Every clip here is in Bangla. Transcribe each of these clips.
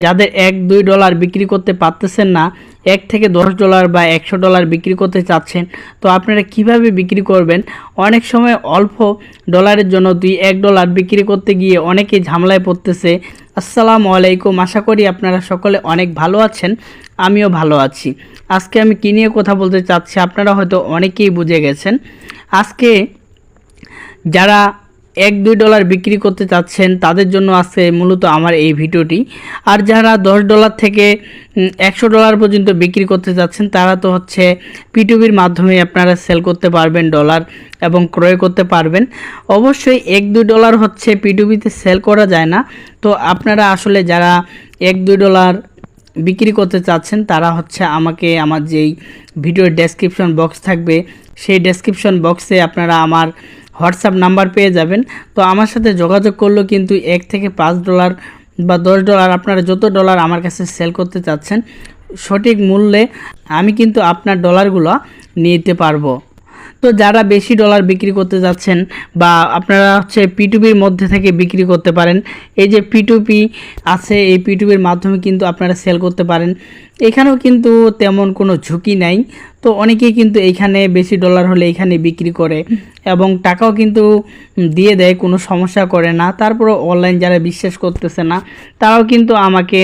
যাদের $1-2 বিক্রি করতে পারতেছেন না, $1 থেকে $10 বা $100 বিক্রি করতে চাচ্ছেন, তো আপনারা কিভাবে বিক্রি করবেন? অনেক সময় অল্প ডলারের জন্য $1 বিক্রি করতে গিয়ে অনেকেই ঝামেলায় পড়তেছে। আসসালামু আলাইকুম, আশা করি আপনারা সকলে অনেক ভালো আছেন, আমিও ভালো আছি। আজকে আমি কী নিয়ে কথা বলতে চাচ্ছি আপনারা হয়তো অনেকেই বুঝে গেছেন। আজকে যারা $1-2 বিক্রি করতে চাচ্ছেন তাদের জন্য আছে মূলত আমার এই ভিডিওটি। আর যারা $10 থেকে $100 পর্যন্ত বিক্রি করতে চাচ্ছেন তারা তো হচ্ছে P2Pর মাধ্যমে আপনারা সেল করতে পারবেন ডলার এবং ক্রয় করতে পারবেন। অবশ্যই $1-2 হচ্ছে P2Pতে সেল করা যায় না। তো আপনারা আসলে যারা $1-2 বিক্রি করতে চাচ্ছেন তারা হচ্ছে আমাকে আমার যেই ভিডিওর ডেসক্রিপশন বক্স থাকবে সেই ডেসক্রিপশন বক্সে আপনারা আমার হোয়াটসঅ্যাপ নাম্বার পেয়ে যাবেন। তো আমার সাথে যোগাযোগ করলেও কিন্তু $1 থেকে $5 বা $10 আপনারা যত ডলার আমার কাছে সেল করতে চাচ্ছেন সঠিক মূল্যে আমি কিন্তু আপনার ডলারগুলো নিতে পারবো। তো যারা বেশি ডলার বিক্রি করতে যাচ্ছেন বা আপনারা হচ্ছে P2Pর মধ্যে থেকে বিক্রি করতে পারেন, এই যে P2P আছে এই P2Pর মাধ্যমে কিন্তু আপনারা সেল করতে পারেন। এখানেও কিন্তু তেমন কোনো ঝুঁকি নাই। তো অনেকেই কিন্তু এইখানে বেশি ডলার হলে এইখানে বিক্রি করে এবং টাকাও কিন্তু দিয়ে দেয়, কোনো সমস্যা করে না। তারপরে অনলাইন যারা বিশ্বাস করতেছে না তারাও কিন্তু আমাকে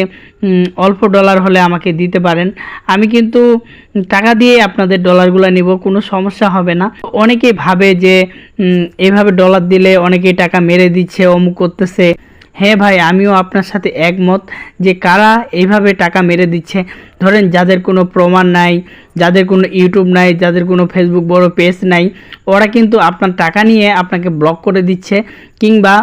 অল্প ডলার হলে আমাকে দিতে পারেন, আমি কিন্তু টাকা দিয়ে আপনাদের ডলারগুলো নিব, কোনো সমস্যা হবে না। অনেকেই ভাবে যে এভাবে ডলার দিলে অনেকেই টাকা মেরে দিচ্ছে, অমুক করতেছে। হ্যাঁ ভাই, আমিও আপনার সাথে একমত যে কারা এইভাবে টাকা মেরে দিচ্ছে। ধরেন যাদের কোনো প্রমাণ নাই, যাদের কোনো ইউটিউব নাই, যাদের কোনো ফেসবুক বড় পেজ নাই, ওরা কিন্তু আপনার টাকা নিয়ে আপনাকে ব্লক করে দিচ্ছে কিংবা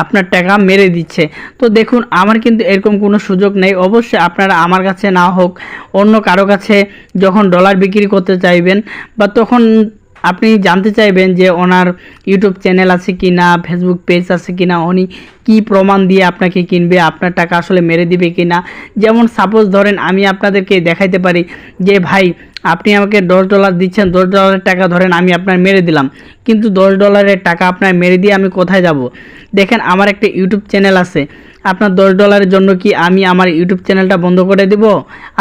আপনার টাকা মেরে দিচ্ছে। তো দেখুন, আমার কিন্তু এরকম কোনো সুযোগ নেই। অবশ্যই আপনারা আমার কাছে না হোক অন্য কারো কাছে যখন ডলার বিক্রি করতে চাইবেন বা তখন আপনি জানতে চাইবেন যে ওনার ইউটিউব চ্যানেল আছে কি না, ফেসবুক পেজ আছে কি না, উনি কী প্রমাণ দিয়ে আপনাকে কিনবে, আপনার টাকা আসলে মেরে দিবে কি না। যেমন সাপোজ ধরেন আমি আপনাদেরকে দেখাইতে পারি যে ভাই আপনি আমাকে $10 দিচ্ছেন, $10 টাকা ধরেন আমি আপনার মেরে দিলাম, কিন্তু $10 টাকা আপনার মেরে দিয়ে আমি কোথায় যাব? দেখেন আমার একটা ইউটিউব চ্যানেল আছে, আপনার $10 জন্য কি আমি আমার ইউটিউব চ্যানেলটা বন্ধ করে দেব?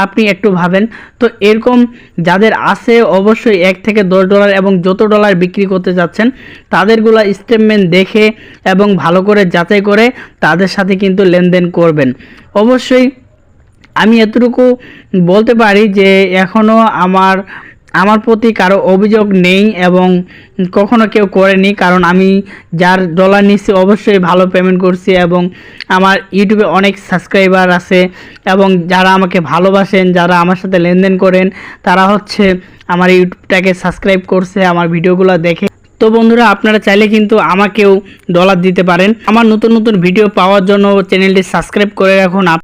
আপনি একটু ভাবেন। তো এরকম যাদের আছে অবশ্যই $1 থেকে $10 এবং যত ডলার বিক্রি করতে যাচ্ছেন তাদেরগুলা স্টেটমেন্ট দেখে এবং ভালো করে যাচাই করে তাদের সাথে কিন্তু লেনদেন করবেন। অবশ্যই আমি এতটুকু বলতে পারি যে এখনও আমার প্রতি কারো অভিযোগ নেই এবং কখনো কেউ করেনি, কারণ আমি যার ডলার নিচ্ছি অবশ্যই ভালো পেমেন্ট করছি এবং আমার ইউটিউবে অনেক সাবস্ক্রাইবার আছে এবং যারা আমাকে ভালোবাসেন, যারা আমার সাথে লেনদেন করেন তারা হচ্ছে আমার ইউটিউবটাকে সাবস্ক্রাইব করছে আমার ভিডিওগুলো দেখে। তো বন্ধুরা, আপনারা চাইলে কিন্তু আমাকেও ডলার দিতে পারেন। আমার নতুন নতুন ভিডিও পাওয়ার জন্য চ্যানেলটি সাবস্ক্রাইব করে রাখুন।